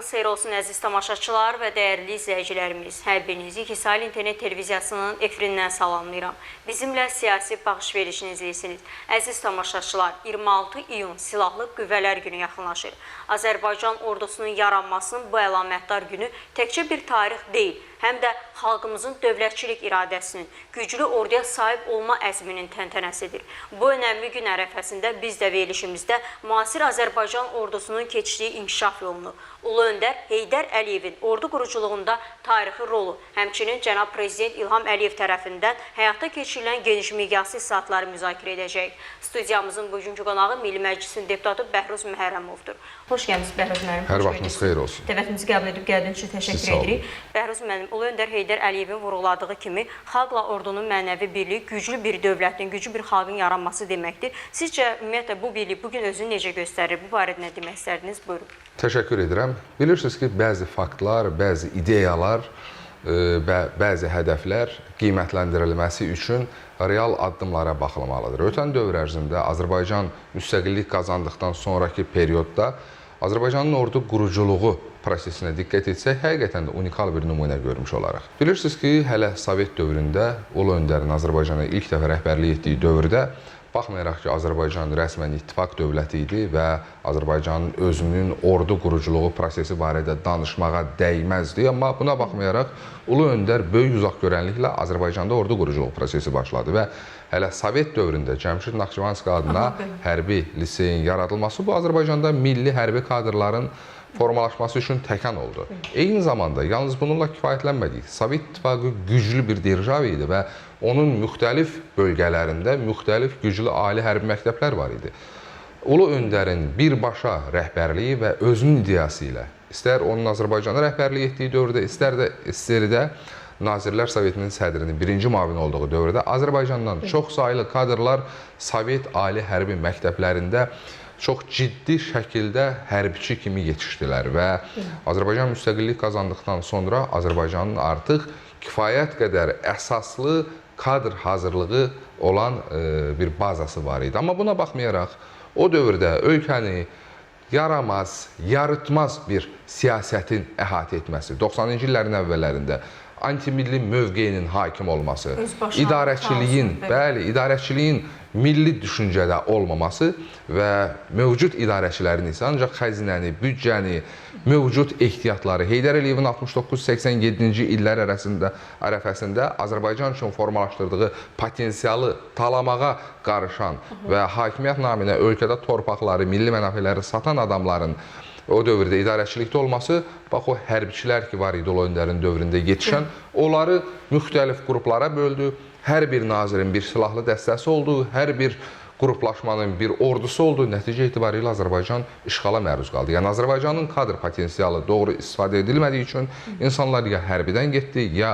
Vaxtınız xeyir olsun əziz tamaşaçılar və dəyərli izləyicilərimiz. Hər birinizi İKİSAHİL İnternet Televiziyasının efirindən salamlayıram. Bizimlə siyasi baxış verişini izləyirsiniz. Əziz tamaşaçılar, 26 iyun Silahlı Qüvvələr Günü yaxınlaşır. Azərbaycan ordusunun yaranmasının bu əlamətdar günü təkcə bir tarix deyil, həm də xalqımızın dövlətçilik iradəsinin, güclü orduya sahib olma əzminin təntənəsidir. Bu önəmli gün ərəfəsində biz də verilişimizdə müasir Azərbaycan ordusunun keçdiyi inkişaf yolunu, Ulu Öndər Heydər Əliyevin ordu quruculuğunda tarixi rolu, həmçinin cənab Prezident İlham Əliyev tərəfindən həyata keçirilən geniş miqyaslı islahatları müzakirə edəcəyik. Studiyamızın bugünkü qonağı Milli Məclisin deputatı Bəhruz Məhərrəmovdur. Xoş gəldiniz Bəhruz müəllim. Hər vaxtınız xeyir olsun. Dəvətimizi qəbul edib gəldiyiniz üçün təşəkkür edirik. Bəhruz müəllim, Ulu Öndər Heydər Əliyevin vurğuladığı kimi xalqla ordunun mənəvi birliyi güclü bir dövlətin, güclü bir xalqın yaranması deməkdir. Sizcə ümumiyyətlə bu birlik bugün özünü necə göstərir? Bu barədə nə demək istərdiniz? Buyurun. Təşəkkür edirəm. Bilirsiniz ki, bəzi faktlar, bəzi ideyalar və bəzi hədəflər qiymətləndirilməsi üçün real addımlara baxılmalıdır. Ötən dövr ərzində Azərbaycan müstəqillik qazandıqdan sonraki periodda Azərbaycanın ordu quruculuğu prosesinə diqqət etsək, həqiqətən də unikal bir nümunə görmüş olaraq. Bilirsiniz ki, hələ Sovet dövründə Ulu Öndərin Azərbaycana ilk dəfə rəhbərlik etdiyi dövrdə baxmayaraq ki, Azərbaycan rəsmən ittifaq dövləti idi və Azərbaycanın özünün ordu quruculuğu prosesi barədə danışmağa dəyməzdi. Amma buna baxmayaraq Ulu Öndər böyük uzaqgörənliklə Azərbaycanda ordu quruculuğu prosesi başladı və hələ Sovet dövründə Cəmşid Naxçıvanski adına hərbi liseyin yaradılması bu Azərbaycanda milli hərbi kadrların formalaşması üçün təkan oldu. Eyni zamanda yalnız bununla kifayətlənmədik. Sovet İttifaqı güclü bir держава idi və onun müxtəlif bölgələrində müxtəlif güclü ali hərbi məktəblər var idi. Ulu Öndərin birbaşa rəhbərliyi və özünün ideyası ilə, istər onun Azərbaycana rəhbərlik etdiyi dövrdə, istər də SSR-də Nazirlər Sovetinin sədrinin birinci müavini olduğu dövrdə Azərbaycandan çox saylı kadrlar Sovet ali hərbi məktəblərində çox ciddi şəkildə hərbiçi kimi yetişdilər və Azərbaycan müstəqillik qazandıqdan sonra Azərbaycanın artıq kifayət qədər əsaslı kadr hazırlığı olan bir bazası var idi. Amma buna baxmayaraq o dövrdə ölkəni yaramaz, yarıtmaz bir siyasətin əhatə etməsi, 90-cı illərin əvvəllərində antimilli mövqeyinin hakim olması, idarəçiliyin milli düşüncədə olmaması və mövcud idarəçilərin isə ancaq xəzinəni, büdcəni, mövcud ehtiyatları Heydər Əliyevin 69-87-ci illər ərəfəsində Azərbaycan üçün formalaşdırdığı potensialı talamağa qarışan və hakimiyyət naminə ölkədə torpaqları, milli mənafeləri satan adamların o dövrdə idarəçilikdə olması, bax o hərbiçilər ki var idi Ulu Öndərin dövründə yetişən, onları müxtəlif qruplara böldü. Hər bir nazirin bir silahlı dəstəsi oldu, hər bir qruplaşmanın bir ordusu oldu. Nəticə etibarilə Azərbaycan işğala məruz qaldı. Yəni Azərbaycanın kadr potensialı doğru istifadə edilmədiyi üçün insanlar ya hərbidən getdi, ya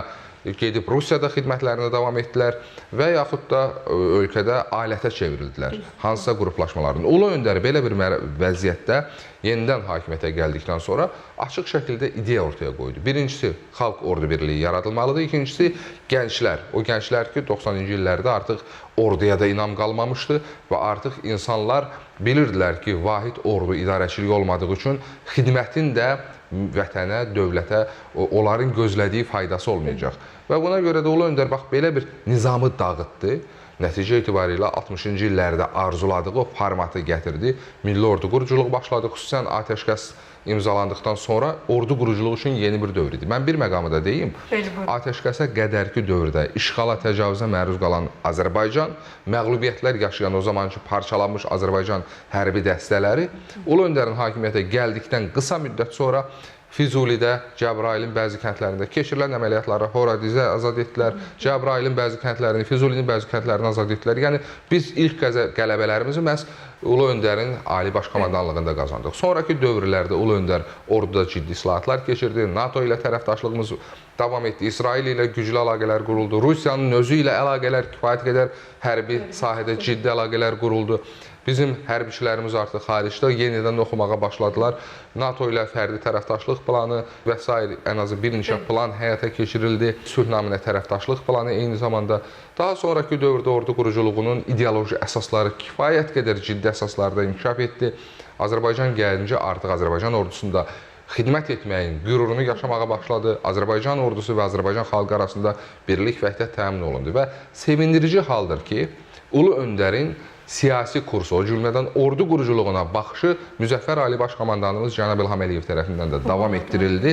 gedib Rusiyada xidmətlərinə davam etdilər və yaxud da ölkədə alətə çevrildilər hansısa qruplaşmaların. Ulu Öndər belə bir vəziyyətdə yenidən hakimiyyətə gəldikdən sonra açıq şəkildə ideya ortaya qoydu. Birincisi, xalq ordu birliyi yaradılmalıdır. İkincisi, gənclər. O gənclər ki, 90-cı illərdə artıq orduya da inam qalmamışdı və artıq insanlar bilirdilər ki, vahid ordu idarəçiliyi olmadığı üçün xidmətin də vətənə, dövlətə onların gözlədiyi faydası olmayacaq. Və buna görə də Ulu Öndər bax belə bir nizamı dağıtdı. Nəticə etibarilə 60-cı illərdə arzuladığı o formatı gətirdi. Milli ordu quruculuğu başladı. Xüsusən atəşkəs imzalandıqdan sonra ordu quruculuğu üçün yeni bir dövr idi. Mən bir məqamı da deyim. Atəşkəsə qədərki dövrdə işğala, təcavüzə məruz qalan Azərbaycan, məğlubiyyətlər yaşayan o zamanki parçalanmış Azərbaycan hərbi dəstələri Ulu Öndərin hakimiyyətə gəldikdən qısa müddət sonra Füzulidə, Cəbrayılın bəzi kəndlərində keçirilən əməliyyatları Horadizə azad etdilər, Cəbrayılın bəzi kəndlərini, Füzulinin bəzi kəndlərini azad etdilər. Yəni, biz ilk qələbələrimizi məhz Ulu Öndərin Ali Baş Komandanlığında qazandıq. Sonraki dövrlərdə Ulu Öndər orduda ciddi islahatlar keçirdi, NATO ilə tərəfdaşlığımız davam etdi, İsrail ilə güclü əlaqələr quruldu, Rusiyanın özü ilə əlaqələr kifayət qədər hərbi sahədə ciddi əlaqələr quruldu. Bizim hərbiçilərimiz artıq xaricdə yenidən oxumağa başladılar. NATO ilə fərdi tərəfdaşlıq planı və s. ən azı bir neçə plan həyata keçirildi. Sülh naminə tərəfdaşlıq planı eyni zamanda. Daha sonraki dövrdə ordu quruculuğunun ideoloji əsasları kifayət qədər ciddi əsaslarda inkişaf etdi. Azərbaycan gəlincə artıq Azərbaycan ordusunda xidmət etməyin qürurunu yaşamağa başladı. Azərbaycan ordusu və Azərbaycan xalqı arasında birlik və vəhdət təmin olundu və sevindirici haldır ki, Ulu Öndərin siyasi kursu, o cümlədən ordu quruculuğuna baxışı Müzəffər Ali Baş Komandanımız Cənab İlham Əliyev tərəfindən də davam etdirildi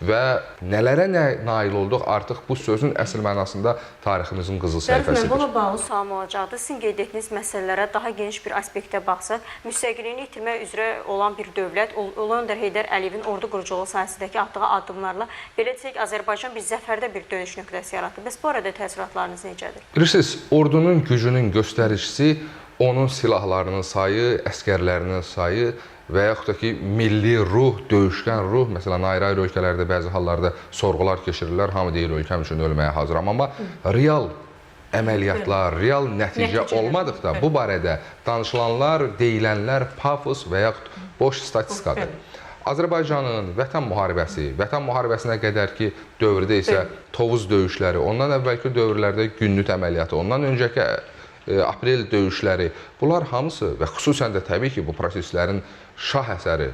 və nələrə nail olduq artıq bu sözün əsl mənasında tariximizin qızıl səhifəsidir. Buna bağlı sualım olacaqdır. Sizin qeyd etdiyiniz məsələlərə daha geniş bir aspektə baxsaq, müstəqilliyini itirmək üzrə olan bir dövlət, Ulu Öndər Heydər Əliyevin ordu quruculuğu sahəsindəki atdığı addımlarla belə desək, Azərbaycan bir zəfərdə bir dönüş nöqtəsi yaratdı. Bəs bu arada təəssüratlarınız necədir? Bilirsiniz, ordunun gücünün göstəricisi onun silahlarının sayı, əskərlərinin sayı və yaxud da ki, milli ruh, döyüşkən ruh, məsələn, ayrı-ayrı ölkələrdə bəzi hallarda sorğular keçirirlər, hamı deyir ölkəm üçün ölməyə hazıram, amma real əməliyyatlar, real nəticə olmadıqda bu barədə danışılanlar, deyilənlər pafos və yaxud boş statistikadır. Azərbaycanın Vətən müharibəsinə qədərki dövrdə isə Tovuz döyüşləri, ondan əvvəlki dövrlərdə Günnüt əməliyyatı, ondan öncəki aprel döyüşləri, bunlar hamısı və xüsusən də təbii ki, bu proseslərin şah əsəri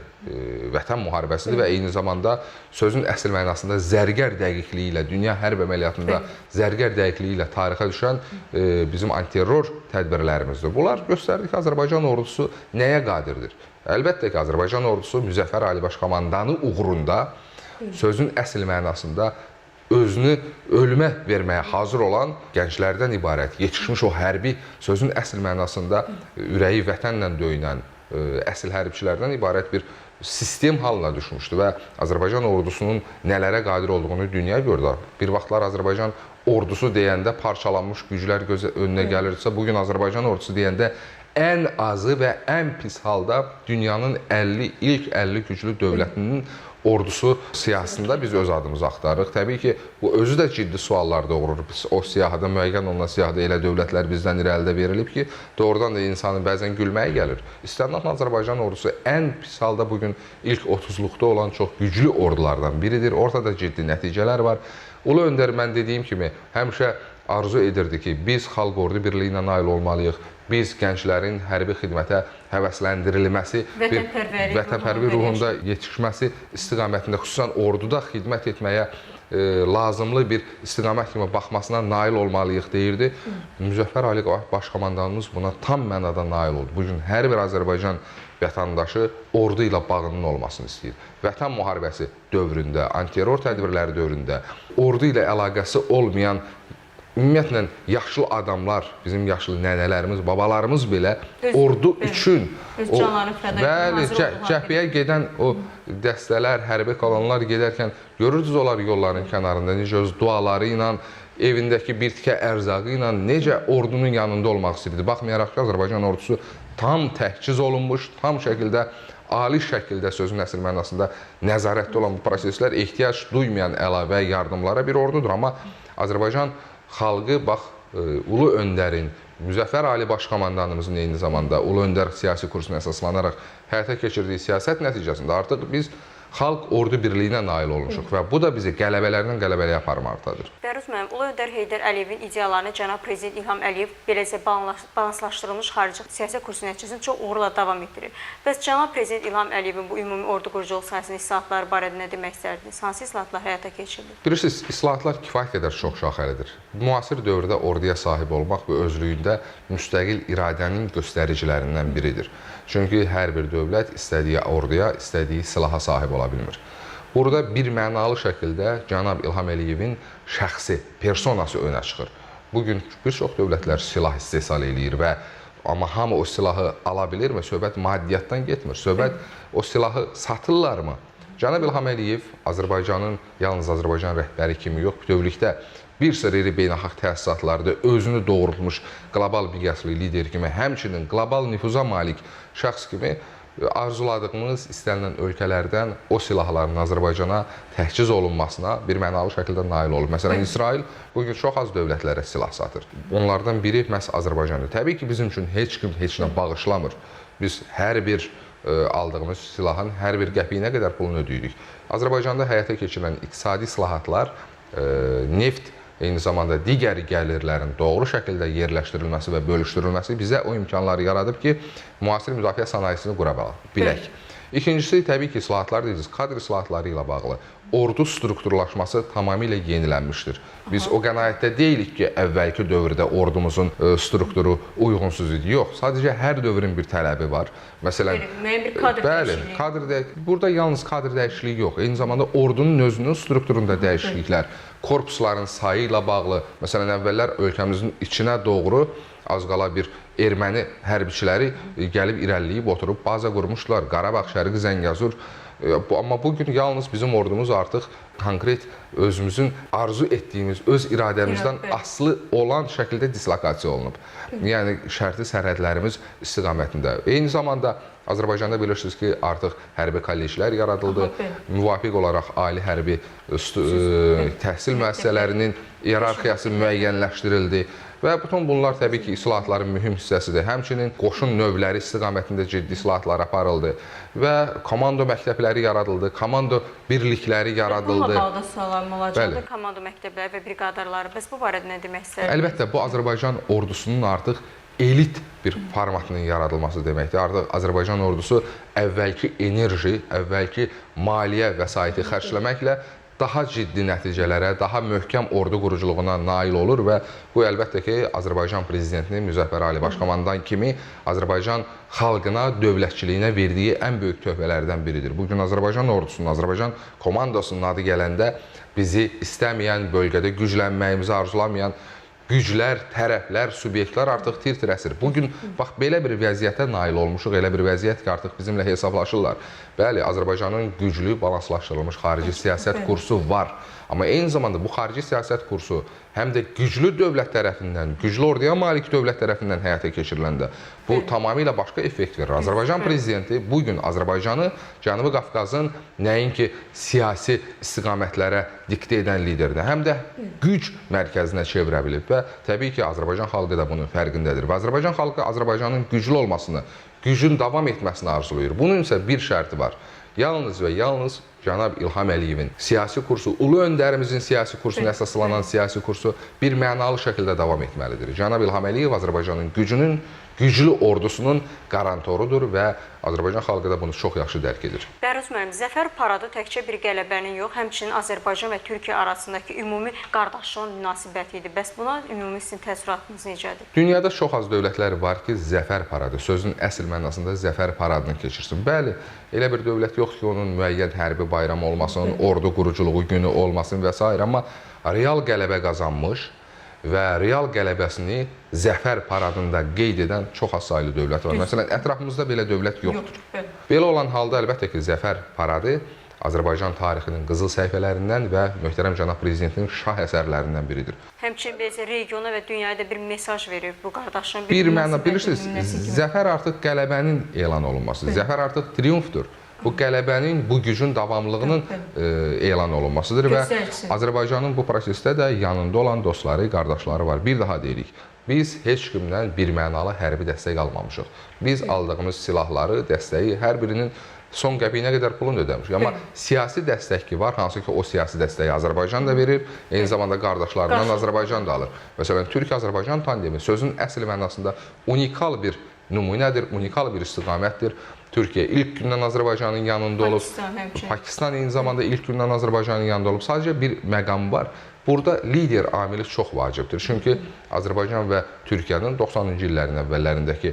Vətən müharibəsidir və eyni zamanda sözün əsl mənasında zərgər dəqiqliyi ilə, dünya hərb əməliyyatında zərgər dəqiqliyi ilə tarixə düşən bizim antiterror tədbirlərimizdir. Bunlar göstərdi ki, Azərbaycan ordusu nəyə qadirdir? Əlbəttə ki, Azərbaycan ordusu Müzəffər Ali Baş Komandanı uğrunda sözün əsl mənasında özünü ölümə verməyə hazır olan gənclərdən ibarət, yetişmiş o hərbi, sözün əsl mənasında ürəyi vətənlə döyünən əsl hərbçilərdən ibarət bir sistem halına düşmüşdü və Azərbaycan ordusunun nələrə qadir olduğunu dünya gördü. Bir vaxtlar Azərbaycan ordusu deyəndə parçalanmış güclər önünə gəlirsə, bugün Azərbaycan ordusu deyəndə ən azı və ən pis halda dünyanın ilk 50 güclü dövlətinin ordusu siyahısında biz öz adımızı axtarırıq. Təbii ki, bu özü də ciddi suallar doğurur. Biz o siyahıda, müəyyən olunan siyahıda elə dövlətlər bizdən irəlidə verilib ki, doğrudan da insanın bəzən gülməyə gəlir. İstənilən Azərbaycan ordusu ən pis halda bugün ilk 30-luqda olan çox güclü ordulardan biridir. Ortada ciddi nəticələr var. Ulu Öndər, mən dediyim kimi, həmişə arzu edirdi ki, biz xalq ordu birliyinə nail olmalıyıq. Biz gənclərin hərbi xidmətə həvəsləndirilməsi, vətənpərvər ruhunda yetişməsi istiqamətində, xüsusən orduda xidmət etməyə lazımlı bir istiqamət kimi baxmasına nail olmalıyıq deyirdi. Müzəffər Ali Baş Komandanımız buna tam mənada nail oldu. Bugün hər bir Azərbaycan vətəndaşı ordu ilə bağının olmasını istəyir. Vətən müharibəsi dövründə, antiterror tədbirləri dövründə ordu ilə əlaqəsi olmayan ümumiyyətlə, yaşlı adamlar, bizim yaşlı nənələrimiz, babalarımız belə ordu üçün cəbhəyə gedən o dəstələr, hərbi kolonlar gedərkən görürdünüz onlar yolların kənarında necə öz duaları ilə, evindəki bir tikə ərzağı ilə necə ordunun yanında olmaq istəyirdi. Baxmayaraq ki, Azərbaycan ordusu tam təhciz olunmuş, tam şəkildə, ali şəkildə sözün əsl mənasında nəzarətdə olan bu proseslər ehtiyac duymayan əlavə yardımlara bir ordudur. Amma Azərbaycan xalqı, bax, Ulu Öndərin, Müzəffər Ali Baş Komandanımızın eyni zamanda Ulu Öndər siyasi kursuna əsaslanaraq həyata keçirdiyi siyasət nəticəsində artıq biz xalq ordu birliyinə nail olmuşuq və bu da bizi qələbələrdən qələbəliyə aparmaqdadır. Bəruz müəllim, Ulu Öndər Heydər Əliyevin ideyalarını cənab Prezident İlham Əliyev beləcə balanslaşdırılmış xarici siyasət kursu nəticəsində çox uğurla davam etdirir. Bəs cənab Prezident İlham Əliyevin bu ümumi ordu quruculuq sahəsində islahatları barədə nə demək istərdiniz? Hansı islahatlar həyata keçirilir? Bilirsiniz, islahatlar kifayət qədər çox şaxəlidir. Müasir dövrdə orduya sahib olmaq və özlüyündə müstəqil iradənin göstəricilərindən biridir. Çünki hər bir dövlət istədiyi orduya, istədiyi silaha sahib ola bilmir. Burada bir mənalı şəkildə cənab İlham Əliyevin şəxsi, personası önə çıxır. Bugün bir çox dövlətlər silah istehsal edir və amma hamı o silahı ala bilirmi? Söhbət maddiyyatdan getmir. Söhbət o silahı satırlarmı? Cənab İlham Əliyev Azərbaycanın, yalnız Azərbaycan rəhbəri kimi yox, bütövlükdə bir sıra iri beynəlxalq təsisatlarda özünü doğrulmuş qlobal miqyaslı lider kimi, həmçinin qlobal nüfuza malik şəxs kimi arzuladığımız istənilən ölkələrdən o silahların Azərbaycana təhciz olunmasına bir mənalı şəkildə nail olub. Məsələn, İsrail bugün çox az dövlətlərə silah satır. Onlardan biri məhz Azərbaycandır. Təbii ki, bizim üçün heç kim heç nə bağışlamır. Biz hər bir aldığımız silahın hər bir qəpiyinə qədər pulunu ödəyirik. Azərbaycanda həyata keçirilən iqtisadi islahatlar, neft, eyni zamanda digər gəlirlərin doğru şəkildə yerləşdirilməsi və bölüşdürülməsi bizə o imkanları yaradıb ki, müasir müdafiə sənayesini qura bilək. İkincisi, təbii ki, islahatlar deyirsiniz, kadr islahatları ilə bağlı ordu strukturlaşması tamamilə yenilənmişdir. Biz o qənaətdə deyilik ki, əvvəlki dövrdə ordumuzun strukturu uyğunsuz idi. Yox, sadəcə hər dövrün bir tələbi var. Məsələn, müəyyən bir kadr dəyişikliyi. Bəli, burada yalnız kadr dəyişikliyi yox, eyni zamanda ordunun özünün strukturunda dəyişikliklər, korpusların sayı ilə bağlı, məsələn, əvvəllər ölkəmizin içinə doğru az qala bir erməni hərbiçiləri gəlib irəliləyib oturub baza qurmuşdular. Qarabağ, Şərqi Zəngəzur. Amma bugün yalnız bizim ordumuz artıq konkret özümüzün arzu etdiyimiz, öz iradəmizdən asılı olan şəkildə dislokasiya olunub. Yəni, şərti sərhədlərimiz istiqamətində. Eyni zamanda Azərbaycanda bilirsiniz ki, artıq hərbi kolleclər yaradıldı. Müvafiq olaraq ali hərbi təhsil müəssisələrinin iyerarxiyası müəyyənləşdirildi. Və bütün bunlar təbii ki, islahatların mühüm hissəsidir. Həmçinin qoşun növləri istiqamətində ciddi islahatlar aparıldı və komando məktəbləri yaradıldı, komando birlikləri yaradıldı. Bununla bağlı suallarım olacaqdır. Komando məktəbləri və briqadarları. Bəs bu barədə nə demək istəyirsiniz? Əlbəttə, bu Azərbaycan ordusunun artıq elit bir formatının yaradılması deməkdir. Artıq Azərbaycan ordusu əvvəlki enerji, əvvəlki maliyyə vəsaiti xərcləməklə daha ciddi nəticələrə, daha möhkəm ordu quruculuğuna nail olur və bu əlbəttə ki, Azərbaycan prezidentinin Müzəffər Ali Başkomandan kimi Azərbaycan xalqına, dövlətçiliyinə verdiyi ən böyük töhfələrdən biridir. Bugün Azərbaycan ordusunun, Azərbaycan komandosunun adı gələndə bizi istəməyən, bölgədə güclənməyimizi arzulamayan güclər, tərəflər, subyektlər artıq tir-tir əsir. Bugün, bax, belə bir vəziyyətə nail olmuşuq, elə bir vəziyyət ki, artıq bizimlə hesablaşırlar. Bəli, Azərbaycanın güclü, balanslaşdırılmış xarici siyasət kursu var. Amma eyni zamanda bu xarici siyasət kursu həm də güclü dövlət tərəfindən, güclü orduya malik dövlət tərəfindən həyata keçiriləndə bu tamamilə başqa effekt verir. Azərbaycan prezidenti bugün Azərbaycanı Cənubi Qafqazın nəinki siyasi istiqamətlərə diktə edən liderdir, həm də güc mərkəzinə çevirə bilib və təbii ki, Azərbaycan xalqı da bunun fərqindədir və Azərbaycan xalqı Azərbaycanın güclü olmasını, gücün davam etməsini arzulayır. Bunun isə bir şərti var. Yalnız və yalnız cənab İlham Əliyevin siyasi kursu, ulu öndərimizin siyasi kursuna əsaslanan siyasi kursu bir mənalı şəkildə davam etməlidir. Cənab İlham Əliyev Azərbaycanın gücünün, güclü ordusunun qarantorudur və Azərbaycan xalqı da bunu çox yaxşı dərk edir. Bəhruz müəllim, Zəfər paradı təkcə bir qələbənin yox, həmçinin Azərbaycan və Türkiyə arasındakı ümumi qardaşlığın münasibəti idi. Bəs buna ümumi sizin təəssüratınız necədir? Dünyada çox az dövlətlər var ki, Zəfər paradı, sözün əsl mənasında Zəfər paradını keçirsin. Bəli, elə bir dövlət yox ki, onun müəyyən hərbi bayramı olmasın, ordu quruculuğu günü olmasın və s. Amma real qələbə qazanmış və real qələbəsini Zəfər paradında qeyd edən çox az saylı dövlət var. Məsələn, ətrafımızda belə dövlət yoxdur. Belə olan halda əlbəttə ki, Zəfər paradı Azərbaycan tarixinin qızıl səhifələrindən və möhtərəm cənab prezidentinin şah əsərlərindən biridir. Həmçinin bizə regiona və dünyaya da bir mesaj verir bu qardaşın. Bir məna, bilirsiniz, Zəfər artıq qələbənin elan olunması, Zəfər artıq triumfdur. Bu qələbənin, bu gücün davamlılığının elan olunmasıdır və Azərbaycanın bu prosesdə də yanında olan dostları, qardaşları var. Bir daha deyirik, biz heç kimdən birmənalı hərbi dəstək almamışıq. Biz aldığımız silahları, dəstəyi hər birinin son qəpiyinə qədər pulunu ödəmişik. Amma siyasi dəstək ki var, hansı ki o siyasi dəstəyi Azərbaycan da verir, eyni zamanda qardaşlarından Azərbaycan da alır. Məsələn, Türk-Azərbaycan tandemi sözün əsl mənasında unikal bir nümunədir, unikal bir istiqamətdir. Türkiyə ilk gündən Azərbaycanın yanında olub. Pakistan eyni zamanda ilk gündən Azərbaycanın yanında olub. Sadəcə bir məqam var. Burada lider amili çox vacibdir. Çünki Azərbaycan və Türkiyənin 90-cı illərin əvvəllərindəki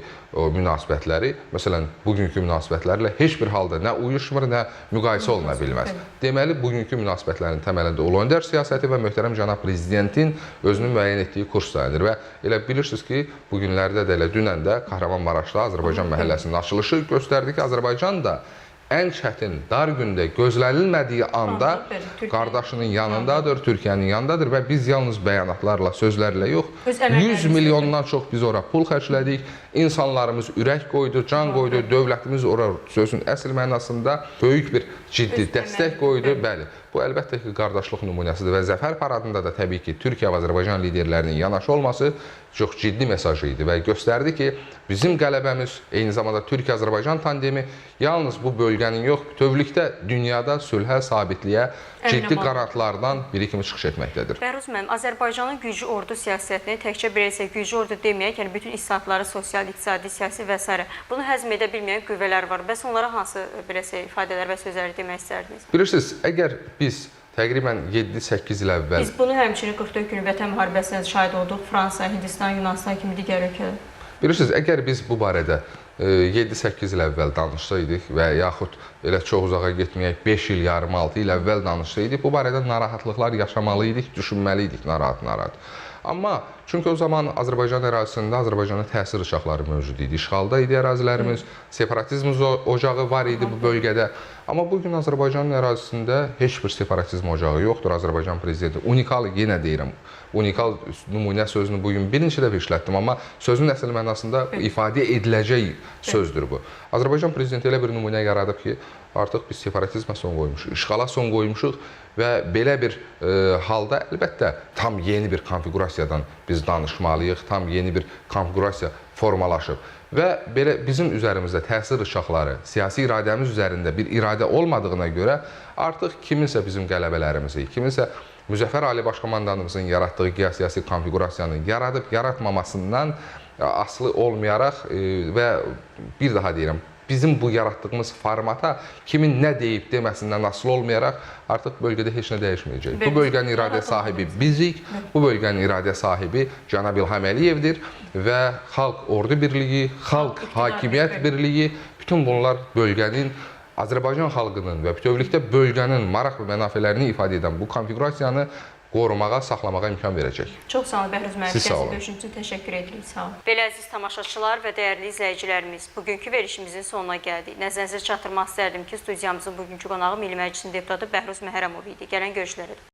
münasibətləri, məsələn, bugünkü münasibətlərlə heç bir halda nə uyuşmur, nə müqayisə oluna bilməz. Deməli, bugünkü münasibətlərin təməlində ulu öndər siyasəti və möhtərəm cənab prezidentin özünün müəyyən etdiyi kurs dayanır. Və elə bilirsiniz ki, bugünlərdə də elə dünən də Kahramanmaraşda Azərbaycan məhəlləsinin açılışı göstərdi ki, Azərbaycan da ən çətin, dar gündə, gözlənilmədiyi anda qardaşının yanındadır, Türkiyənin yanındadır və biz yalnız bəyanatlarla, sözlərlə yox, 100 milyondan çox biz ora pul xərclədik, insanlarımız ürək qoydu, can qoydu, dövlətimiz ora sözün əsl mənasında böyük bir ciddi dəstək qoydu, bəli. bu əlbəttə ki, qardaşlıq nümunəsidir və Zəfər paradında da təbii ki, Türkiyə və Azərbaycan liderlərinin yanaşı olması çox ciddi mesaj idi və göstərdi ki, bizim qələbəmiz, eyni zamanda Türkiyə-Azərbaycan tandemi yalnız bu bölgənin yox, bütövlükdə dünyada sülhə, sabitliyə ciddi qanatlardan biri kimi çıxış etməkdədir. Bəhruz müəllim, Azərbaycanın güclü ordu siyasətini təkcə belə güclü ordu deməyək, yəni bütün islahatları sosial, iqtisadi, siyasi və s. bunu həzm edə bilməyən qüvvələr var. Bəs onlara hansı belə ifadələr və sözləri demək istərdiniz? Bilirsiniz, əgər biz təqribən 7-8 il əvvəl... Biz bunu həmçinin 44 gün Vətən müharibəsinə şahid olduq. Fransa, Hindistan, Yunanistan kimi digər ölkələr. Bilirsiniz, əgər biz bu barədə 7-8 il əvvəl danışsaydıq və yaxud elə çox uzağa getməyək 5 il, yarım 6 il əvvəl danışsaydıq, bu barədə narahatlıqlar yaşamalıydık, düşünməliydik narahat. Amma çünki o zaman Azərbaycan ərazisində Azərbaycanın təsir uşaqları mövcud idi. İşğalda idi ərazilərimiz, separatizm ocağı var idi bu bölgədə. Amma bugün Azərbaycanın ərazisində heç bir separatizm ocağı yoxdur. Azərbaycan prezidenti unikal, yenə deyirəm, unikal nümunə sözünü bugün birinci dəfə işlətdim, amma sözün əsl mənasında ifadə ediləcək sözdür bu. Azərbaycan prezidenti elə bir nümunə yaradıb ki, artıq biz separatizmə son qoymuşuq, işğala son qoymuşuq və belə bir halda əlbəttə tam yeni bir konfiqurasiyadan biz danışmalıyıq, tam yeni bir konfiqurasiya formalaşıb. Və belə bizim üzərimizdə təsir uşaqları, siyasi iradəmiz üzərində bir iradə olmadığına görə artıq kiminsə bizim qələbələrimizi, kiminsə Müzəffər Ali Baş Komandanımızın yaratdığı geosiyasi konfiqurasiyanı yaradıb yaratmamasından asılı olmayaraq və bir daha deyirəm, bizim bu yaratdığımız formata kimin nə deyib deməsindən asılı olmayaraq artıq bölgədə heç nə dəyişməyəcək. Bu bölgənin iradə sahibi bizik, bu bölgənin iradə sahibi Cənab İlham Əliyevdir və Xalq Ordu Birliyi, Xalq Hakimiyyət Birliyi, bütün bunlar bölgənin, Azərbaycan xalqının və bütövlükdə bölgənin maraq və mənafələrini ifadə edən bu konfiqurasiyanı qorumağa, saxlamağa imkan verəcək. Çox sağ olun Bəhruz müəllim. Siz sağ olun. Görüşünüz üçün təşəkkür edirik. Sağ olun. Belə əziz tamaşaçılar və dəyərli izləyicilərimiz, bugünkü verilişimizin sonuna gəldik. Nəzərinizə çatdırmaq istərdim ki, studiyamızın bugünkü qonağı Milli Məclisin deputatı Bəhruz Məhərrəmov idi. Gələn görüşlərə.